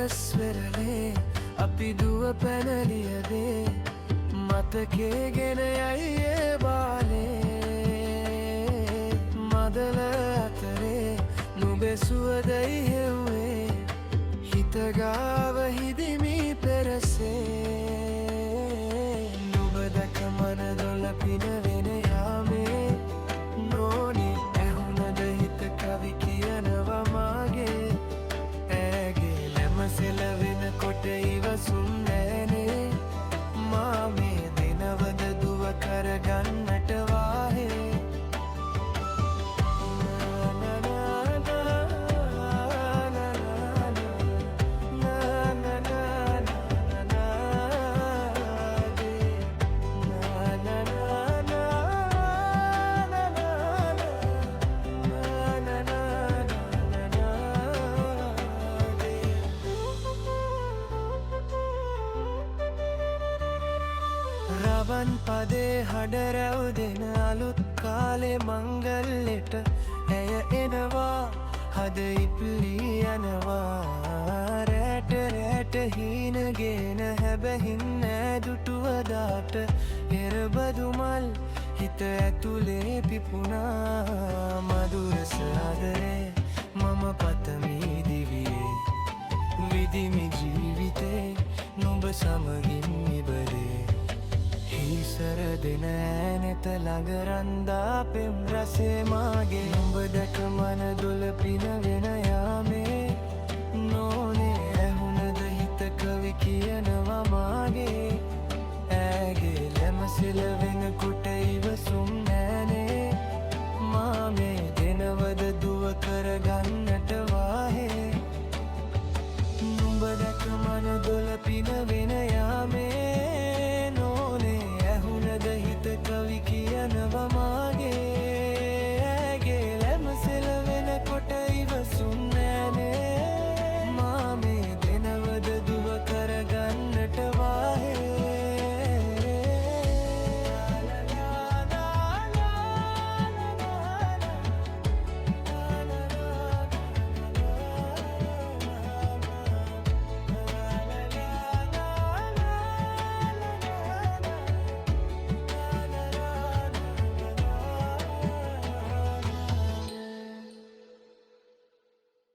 හරස් වෙරළේ අපි දුව පැනලියදේ මතකේ ගෙන යයි ඒ බාලේ මදල අතරේ නුඹේ සුවදයි හෙව්වේ හිතගාව හිදිමි පෙරසේ නුඹ දැක මනදොල පිනවෙන යාමේ නෝනේ ඇහුනද හිත කවි කියනවා මාගේ ඇගේ ලැම සෙලවෙන කොට ඉවසුම් නෑනේ මා මේ දෙනවද දුව කරගන්නට වාහේ රවන් පදේ හඩ රැව් දෙන අලුත් කාලේ මංගල්ලෙට ඇය එනවා හද ඉප්ලී යනවා රැට රැට හීනගෙන හැබැහින් නෑදුටුවදාට එරබදුමල් හිත ඇතුලේ පිපුණා මදුරස ආදරේ මම පතමී දිවියේ විදිමි ජීවිතේ නුඹ සමගින් ඉබරේ හිසර දෙන ඈනෙත ළඟ රන්දා පෙම් රසේ මාගේ නුඹ දැක මන දොල පිනවෙන යාමේ